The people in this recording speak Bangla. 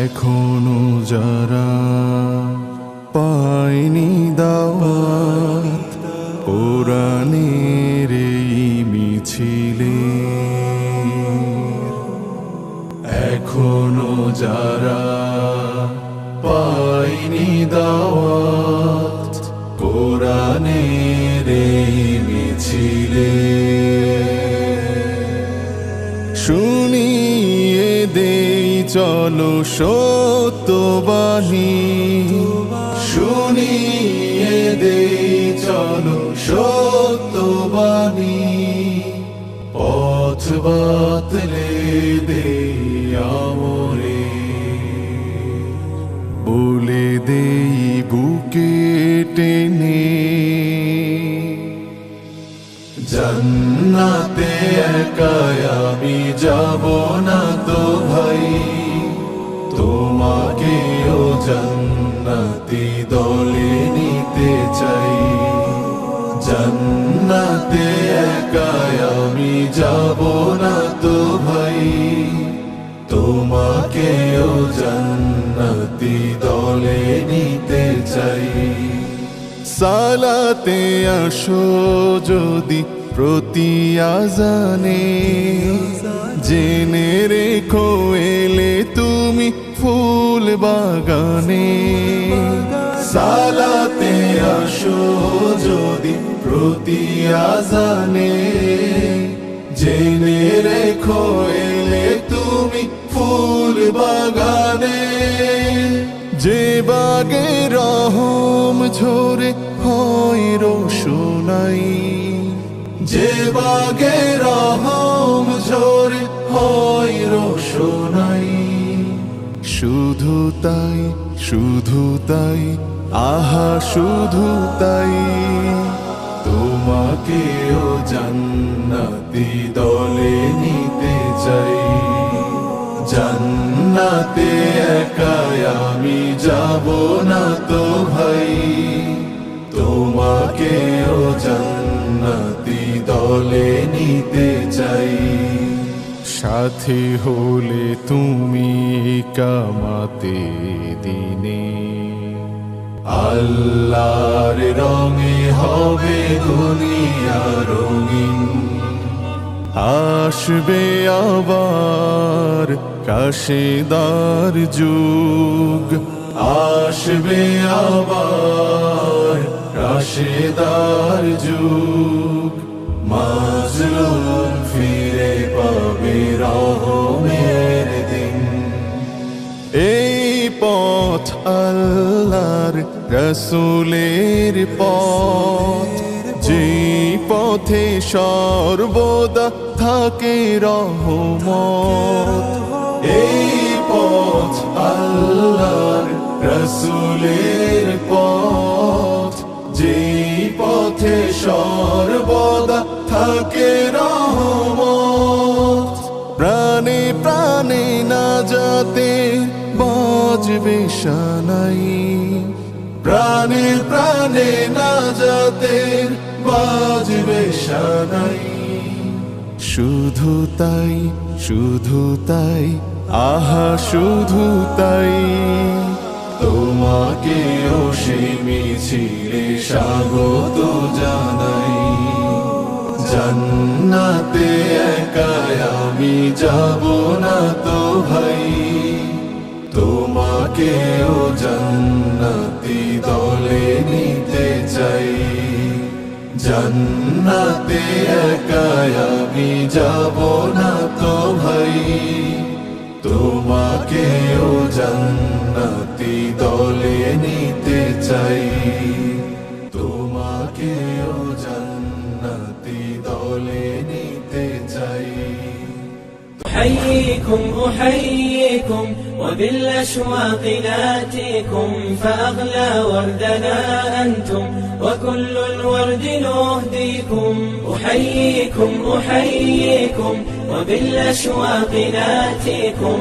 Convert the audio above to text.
এখনো যারা পায়নি দাওয়াত কোরআনের এই মিছিলে, এখনো যারা পায়নি দাওয়াত কোরআনের এই মিছিলে, শুনিয়ে দেই চলো সত্যবাণী, শুনিয়ে দেই চলো সত্যবাণী, পথ বাতলে দেই আমরে, বলে দেই বুকে টেনে জান্নাতে একা আমি যাব না তো ভাই, তোমাকেও জান্নাতি দলে নিতে চাই। জান্নাতে একা আমি যাব না তো ভাই, তোমাকেও জান্নাতি দলে নিতে চাই। সালাতে আসো যদি প্রতি আজানে, জেনে রেখো এলে তুমি ফুল বাগানে। সালাতে আসো যদি প্রতি আজানে, জেনে রেখো এলে তুমি ফুল বাগানে। যে বাগে রহম ঝরে হয় রোশনাই, যে বাগে রহম ঝরে হয় রোশনাই। শুধু তাই, শুধু তাই, আহা শুধু তাই, তোমাকেও জান্নাতি দলে নিতে চাই। জান্নাতে একা আমি যাব না তো ভাই, তোমাকেও জান্নাতি দলে নিতে চাই। সাথী হলে তুমি কামাতে দিনে, আল্লাহর রঙে হবে দুনিয়া রঙিন। আসবে আবার কাশেদার যুগ, আসবে আবার কাশেদার যুগ। মাজলুম ফিরে পাবে রহমের দিন। এই পথ আল্লাহর রাসূলের পথ, যেই পথে সর্বদা থাকে রহমত। এই পথ আল্লাহর রাসূলের পথ, যেই পথে সর্বদা থাকে রহমত। প্রাণে প্রাণে নাজাতে বাজবে শানাই, প্রাণে প্রাণে নাজাতে বাজবে শানাই। শুধু তাই, শুধু তাই, আহা শুধু তাই, তোমাকেও সেই মিছিলে স্বাগত জানাই। জান্নাতে একা আমি যাব না তো ভাই, তোমাকেও জান্নাতি দলে নিতে চাই। জান্নাতে একা আমি যাব না তো ভাই, তোমাকেও জান্নাতি দলে নিতে চাই। তোমাকেও জান্নাতি দলে নিতে চাই। أحييكم أحييكم وبالأشواق ناتيكم، فأغلى وردنا أنتم وكل الورد نهديكم. أحييكم أحييكم وبالأشواق ناتيكم.